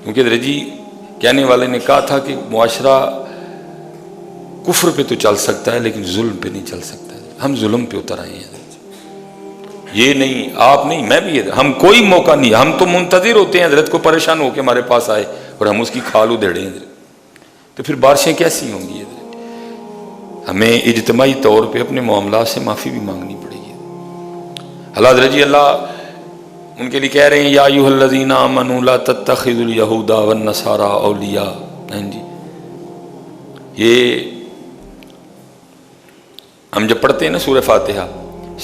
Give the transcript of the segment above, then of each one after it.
کیونکہ حضرت جی کہنے والے نے کہا تھا کہ معاشرہ کفر پہ تو چل سکتا ہے لیکن ظلم پہ نہیں چل سکتا ہے. ہم ظلم پہ اتر آئے ہیں حضرت جی. یہ نہیں آپ نہیں میں بھی ہم کوئی موقع نہیں, ہم تو منتظر ہوتے ہیں حضرت کو پریشان ہو کے ہمارے پاس آئے اور ہم اس کی کھال ادھیڑیں حضرت. تو پھر بارشیں کیسی ہوں گی حضرت؟ ہمیں اجتماعی طور پہ اپنے معاملات سے معافی بھی مانگنی پڑے گی. اللہ حضرت جی اللہ ان کے لیے کہہ رہے ہیں یا ایھا الذین آمنوا لا تتخذوا اليہود والنصارى اولیاء. جی یہ ہم جب پڑھتے ہیں نا سورہ فاتحہ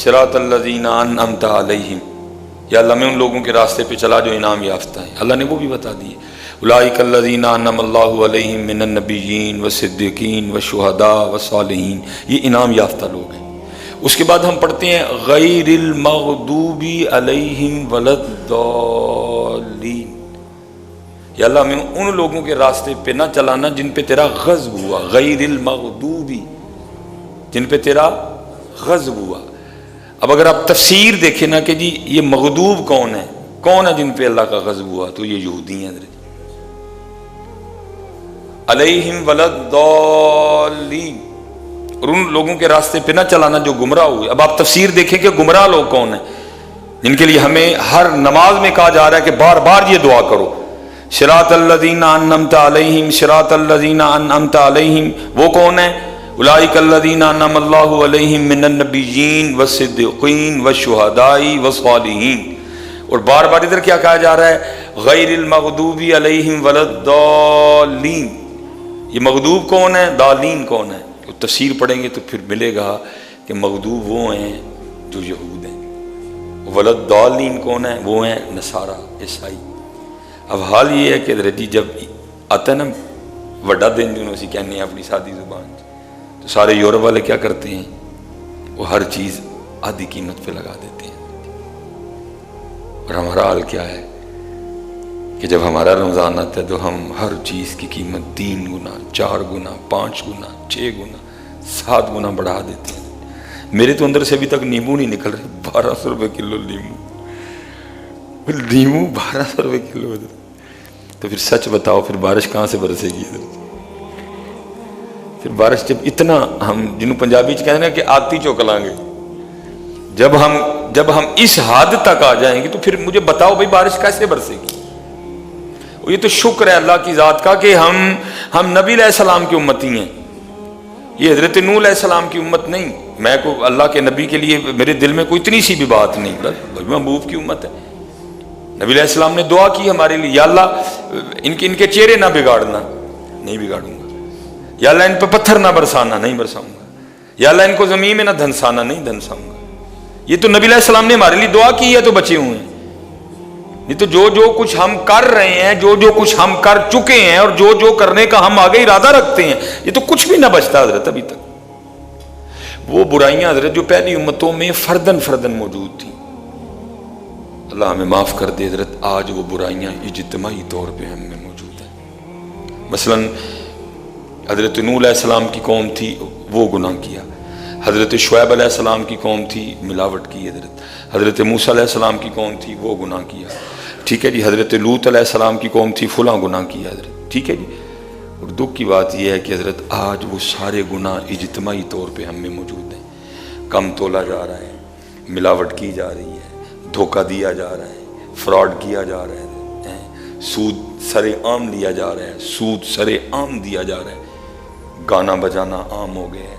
صراط الذین انعمت علیہم, یا اللہ میں ان لوگوں کے راستے پہ چلا جو انعام یافتہ ہیں, اللہ نے وہ بھی بتا دیے اولئک الذین انعم اللہ علیہم من النبیین والصدیقین والشہداء والصالحین, یہ انعام یافتہ لوگ ہیں. اس کے بعد ہم پڑھتے ہیں غیر المغضوب علیہم ولا الضالین, یا اللہ ہمیں ان لوگوں کے راستے پہ نہ چلانا جن پہ تیرا غضب ہوا, غیر المغضوب جن پہ تیرا غضب ہوا. اب اگر آپ تفسیر دیکھیں نا کہ جی یہ مغضوب کون ہے جن پہ اللہ کا غضب ہوا, تو یہ یہودی ہیں حضرت. علیہم ولا الضالین, اور ان لوگوں کے راستے پہ نہ چلانا جو گمراہ ہوئے. اب آپ تفسیر دیکھیں کہ گمراہ لوگ کون ہیں جن کے لیے ہمیں ہر نماز میں کہا جا رہا ہے کہ بار بار یہ دعا کرو صراط الذین انعمت علیہم صراط الذین انعمت علیہم. وہ کون ہیں؟ اولئک الذین انعم اللہ علیہم من النبیین والصدیقین والشہداء والصالحین. اور بار بار ادھر کیا کہا جا رہا ہے؟ غیر المغضوب علیہم ولا الضالین. یہ مغضوب کون ہے, ضالین کون ہے؟ تو تفسیر پڑھیں گے تو پھر ملے گا کہ مغضوب وہ ہیں جو یہود ہیں, ولا الضالین کون ہیں؟ وہ ہیں نصارہ عیسائی. اب حال یہ ہے کہ حضرت جی جب آتا ہے نا وڈا دن جو اسی کہنے ہیں اپنی سادی زبان, تو سارے یورپ والے کیا کرتے ہیں, وہ ہر چیز آدھی قیمت پہ لگا دیتے ہیں. اور ہمارا حال کیا ہے کہ جب ہمارا رمضان آتا ہے تو ہم ہر چیز کی قیمت 3 گنا 4 گنا 5 گنا 6 گنا 7 گنا بڑھا دیتے ہیں. میرے تو اندر سے ابھی تک نیمبو نہیں نکل رہے, 1200 روپے کلو نیمبو 1200 روپے کلو. تو پھر سچ بتاؤ پھر بارش کہاں سے برسے گی؟ پھر بارش جب اتنا ہم جنہوں پنجابی کہتے ہیں نا کہ آتی چوکلائیں گے, جب ہم اس حد تک آ جائیں گے تو پھر مجھے بتاؤ بھائی بارش کیسے برسے گی؟ یہ تو شکر ہے اللہ کی ذات کا کہ ہم نبی علیہ السلام کی امتی ہیں, یہ حضرت نوح علیہ السلام کی امت نہیں. میں کو اللہ کے نبی کے لیے میرے دل میں کوئی اتنی سی بھی بات نہیں, بس محبوب کی امت ہے. نبی علیہ السلام نے دعا کی ہمارے لیے, یا اللہ ان کے چہرے نہ بگاڑنا, نہیں بگاڑوں گا. یا اللہ ان پہ پتھر نہ برسانا, نہیں برساؤں گا. یا اللہ ان کو زمین میں نہ دھنسانا, نہیں دھنساؤں گا. یہ تو نبی علیہ السلام نے ہمارے لیے دعا کی ہے تو بچے ہوئے ہیں. نہیں تو جو کچھ ہم کر رہے ہیں, جو کچھ ہم کر چکے ہیں, اور جو کرنے کا ہم آگے ارادہ رکھتے ہیں, یہ تو کچھ بھی نہ بچتا حضرت ابھی تک. وہ برائیاں حضرت جو پہلی امتوں میں فردن موجود تھیں, اللہ ہمیں معاف کر دے حضرت, آج وہ برائیاں اجتماعی طور پہ ہم میں موجود ہیں. مثلا حضرت نوح علیہ السلام کی قوم تھی, وہ گناہ کیا. حضرت شعیب علیہ السلام کی قوم تھی, ملاوٹ کی. حضرت موسیٰ علیہ السلام کی قوم تھی, وہ گناہ کیا. ٹھیک ہے جی. حضرت لوط علیہ السلام کی قوم تھی, فلاں گناہ کیا حضرت. ٹھیک ہے جی. اور دکھ کی بات یہ ہے کہ حضرت آج وہ سارے گناہ اجتماعی طور پہ ہم میں موجود ہیں. کم تولا جا رہا ہے, ملاوٹ کی جا رہی ہے, دھوکہ دیا جا رہا ہے, فراڈ کیا جا رہا ہے, سود سر عام لیا جا رہا ہے, سود سر عام دیا جا رہا ہے, گانا بجانا عام ہو گیا ہے,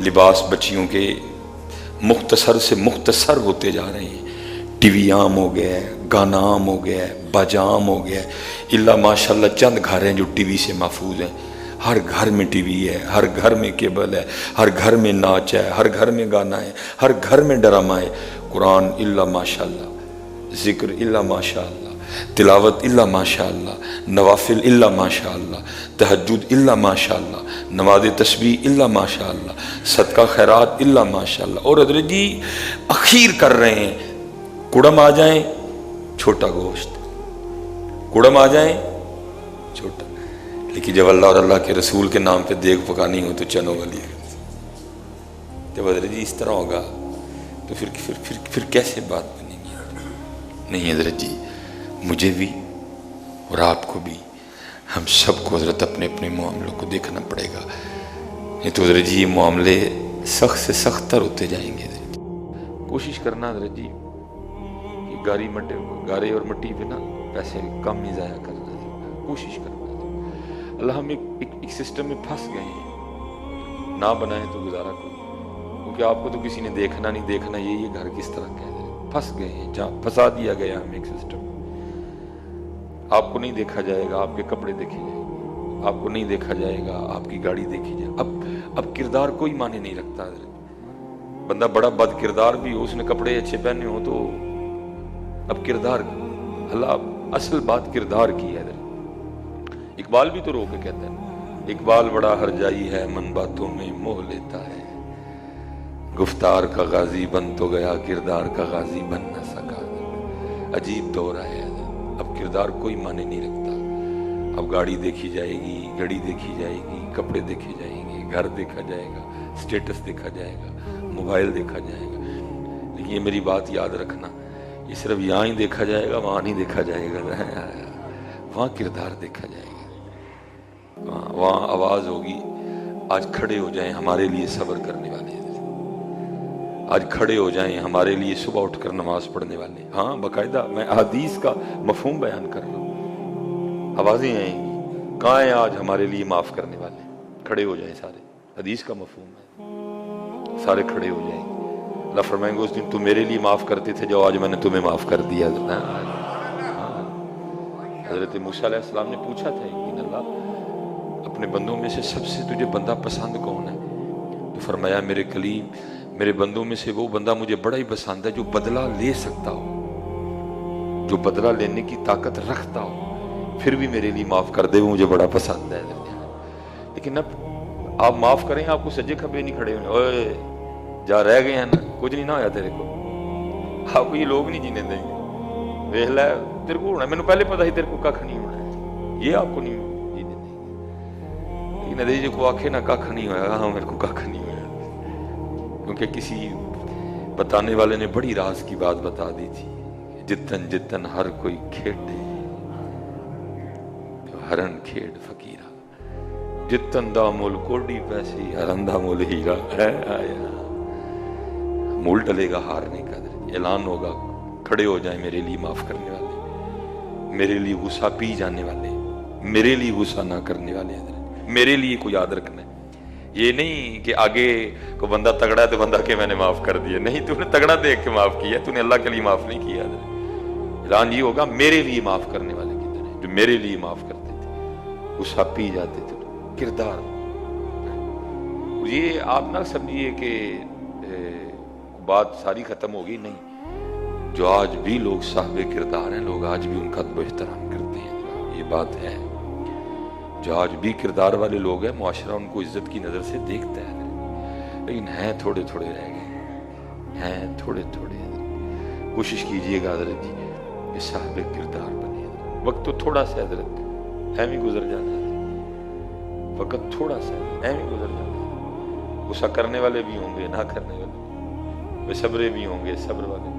لباس بچیوں کے مختصر سے مختصر ہوتے جا رہے ہیں, ٹی وی عام ہو گیا ہے, گانا عام ہو گیا ہے, باجا عام ہو گیا ہے. اللہ ماشاءاللہ چند گھر ہیں جو ٹی وی سے محفوظ ہیں. ہر گھر میں ٹی وی ہے, ہر گھر میں کیبل ہے, ہر گھر میں ناچ ہے, ہر گھر میں گانا ہے, ہر گھر میں ڈرامہ ہے. قرآن اللہ ماشاءاللہ, ذکر اللہ ماشاءاللہ, تلاوت اللہ ماشاءاللہ, نوافل اللہ ماشاءاللہ, تہجد اللہ ماشاءاللہ, نماز تسبیح اللہ ماشاءاللہ, صدقہ خیرات اللہ ماشاءاللہ. اور حضرت جی اخیر کر رہے ہیں, کڑم آ جائیں چھوٹا گوشت, کڑم آ جائیں چھوٹا. لیکن جب اللہ اور اللہ کے رسول کے نام پہ دیگ پکانی ہو تو چنوں والی ہے. جب حضرت جی اس طرح ہوگا تو پھر کیسے بات بنے گی؟ نہیں حضرت جی, مجھے بھی اور آپ کو بھی، ہم سب کو حضرت اپنے اپنے معاملوں کو دیکھنا پڑے گا، نہیں تو حضرت جی یہ معاملے سخت سے سخت تر ہوتے جائیں گے۔ حضرت کوشش کرنا حضرت جی کہ گارے اور مٹی پہ نا پیسے کم ہی ضائع کرنا، کوشش کرنا۔ اللہ ہم ایک سسٹم میں پھنس گئے ہیں، نہ بنائیں تو گزارا کوئی، کیونکہ آپ کو تو کسی نے دیکھنا نہیں، دیکھنا یہ گھر کس طرح کہہ دے، پھنس گئے ہیں جہاں پھنسا دیا گیا ہمیں ایک سسٹم۔ آپ کو نہیں دیکھا جائے گا، آپ کے کپڑے دیکھے جائیں گے، آپ کو نہیں دیکھا جائے گا، آپ کی گاڑی دیکھی جائے۔ اب کردار کوئی معنی نہیں رکھتا حضرت، بندہ بڑا بد کردار بھی ہو، اس نے کپڑے اچھے پہنے ہو تو اب کردار، اللہ اصل بات کردار کی ہے حضرت۔ اقبال بھی تو رو کے کہتا ہے، اقبال بڑا ہرجائی ہے، من باتوں میں موہ لیتا ہے، گفتار کا غازی بن تو گیا، کردار کا غازی بن نہ سکا۔ عجیب دور ہے، اب کردار کوئی معنی نہیں رکھتا۔ اب گاڑی دیکھی جائے گی، گھڑی دیکھی جائے گی، کپڑے دیکھے جائیں گے، گھر دیکھا جائے گا، سٹیٹس دیکھا جائے گا، موبائل دیکھا جائے گا۔ لیکن یہ میری بات یاد رکھنا، یہ صرف یہاں ہی دیکھا جائے گا، وہاں نہیں دیکھا جائے گا، وہاں کردار دیکھا جائے گا، وہاں آواز ہوگی، آج کھڑے ہو جائیں ہمارے لیے صبر کرنے والے، آج کھڑے ہو جائیں ہمارے لیے صبح اٹھ کر نماز پڑھنے والے۔ ہاں باقاعدہ میں حدیث کا مفہوم بیان کر رہا ہوں، آوازیں آئیں گی، کہاں ہیں آج ہمارے لیے معاف کرنے والے، کھڑے ہو جائیں سارے، حدیث کا مفہوم ہے، سارے کھڑے ہو جائیں گے۔ اللہ فرمائیں گے اس دن تم میرے لیے معاف کرتے تھے، جو آج میں نے تمہیں معاف کر دیا۔ حضرت موسیٰ علیہ السلام نے پوچھا تھا ایک دن، اللہ اپنے بندوں میں سے سب سے تجھے بندہ پسند کون ہے؟ تو فرمایا میرے کلیم، میرے بندوں میں سے وہ بندہ مجھے بڑا ہی پسند ہے جو بدلہ لے سکتا ہو، جو بدلہ لینے کی طاقت رکھتا ہو، پھر بھی میرے لیے معاف کر دے، وہ مجھے بڑا پسند ہے۔ لیکن اب آپ معاف کریں، آپ کو سجے کھبے نہیں کھڑے ہوئے، اوے جا رہ گئے ہیں نا، کچھ نہیں نہ ہویا تیرے کو، آپ کو یہ لوگ نہیں جینے دیں گے، ویکھ لے تیرے کو ہونا، میں نے پہلے پتا ہی تیرے کو ککھ نہیں ہونا ہے، یہ آپ کو نہیں جینے دیں گے۔ لیکن ندی جو کو آکھے نا ککھ نہیں ہویا، ہاں میرے کو ککھ نہیں ہویا، کیونکہ کسی بتانے والے نے بڑی راز کی بات بتا دی تھی، جتن جتن ہر کوئی کھیڑے ہرن کھیڑ فقیرہ، جتن دا مول کوڑی پیسی ہرن دا مول ہیرا ہے آیا۔ مول ڈلے گا ہارنے کا، اعلان ہوگا، کھڑے ہو جائیں میرے لیے معاف کرنے والے، میرے لیے غصہ پی جانے والے، میرے لیے غصہ نہ کرنے والے، میرے لیے کو یاد رکھنا ہے۔ یہ نہیں کہ آگے کو بندہ تگڑا ہے تو بندہ کہ میں نے معاف کر دیا، نہیں، تو نے تگڑا دیکھ کے معاف کیا، تو نے اللہ کے لیے معاف نہیں کیا۔ اعلان یہ ہوگا میرے لیے معاف کرنے والے کتنے ہیں جو میرے لیے معاف کرتے تھے، غصہ پی جاتے تھے۔ کردار یہ آپ نہ سمجھیے کہ بات ساری ختم ہوگی، نہیں، جو آج بھی لوگ صاحب کردار ہیں، لوگ آج بھی ان کا ادب و احترام کرتے ہیں، یہ بات ہے۔ جو آج بھی کردار والے لوگ ہیں، معاشرہ ان کو عزت کی نظر سے دیکھتا ہے، لیکن ہیں تھوڑے تھوڑے رہ گئے، ہیں تھوڑے تھوڑے۔ کوشش کیجئے گا حضرت جی کہ صاحب کردار بنے، وقت تو تھوڑا سا حضرت ایم ہی گزر جانا ہے، وقت تھوڑا سا ایم ہی گزر جانا ہے۔ غصہ کرنے والے بھی ہوں گے، نہ کرنے والے، بے صبرے بھی ہوں گے، صبر والے،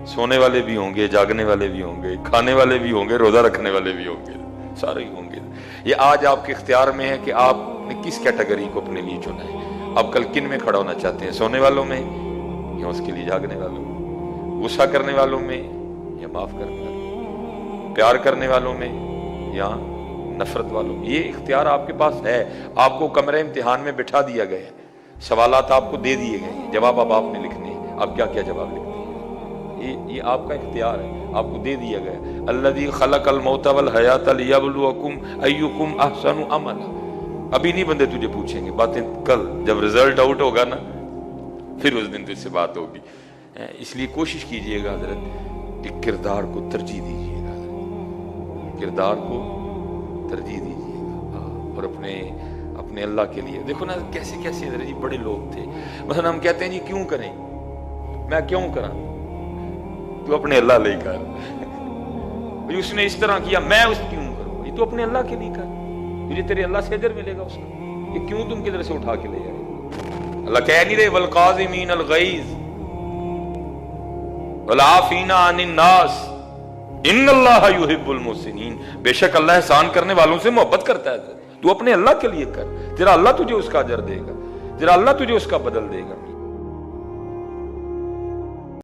سونے والے بھی ہوں گے، جاگنے والے بھی ہوں گے، کھانے والے بھی ہوں گے، روزہ رکھنے والے بھی ہوں گے، سارے ہی ہوں گے۔ یہ آج آپ کے اختیار میں ہے کہ آپ نے کس کیٹیگری کو اپنے لیے چنا ہے، آپ کل کن میں کھڑا ہونا چاہتے ہیں، سونے والوں میں یا اس کے لیے جاگنے والوں میں، غصہ کرنے والوں میں یا معاف کرنے والوں میں، پیار کرنے والوں میں یا نفرت والوں میں۔ یہ اختیار آپ کے پاس ہے، آپ کو کمرے امتحان میں بٹھا دیا گیا ہے، سوالات آپ کو دے دیے گئے ہیں، جواب اب آپ نے لکھنے ہیں، آپ کیا کیا جواب لکھتے ہیں، یہ آپ کا اختیار ہے، آپ کو دے دیا گیا ہے۔ الذی خلق الموت والحیات لیبلوکم ایکم احسن عملا۔ ابھی نہیں بندے تجھے پوچھیں گے، باتیں کل جب رزلٹ آؤٹ ہوگا نا، پھر اس دن تجھ سے بات ہوگی۔ اس لیے کوشش کیجئے گا حضرت کہ کردار کو ترجیح دیجئے گا، کردار کو ترجیح دیجئے گا، اور اپنے اللہ کے لیے دیکھو نا کیسے کیسے حضرت جی بڑے لوگ تھے۔ مثلا ہم کہتے ہیں جی کیوں کریں، میں کیوں کرا، تو اپنے اللہ لے کر، اس نے اس طرح کیا میں اس کیوں کروں، یہ تو اپنے اللہ کے لیے کر، تجھے تیرے اللہ سے اجر ملے گا اس کا، یہ کیوں تم کدھر سے اٹھا کے لے جائے۔ اللہ کہہ نہیں رہے والقاظمین الغیظ والعافین عن الناس، ان اللہ یحب المحسنین، بے شک اللہ احسان کرنے والوں سے محبت کرتا ہے. تو اپنے اللہ کے لیے کر، تیرا اللہ تجھے اس کا اجر دے گا، تیرا اللہ تجھے اس کا بدل دے گا.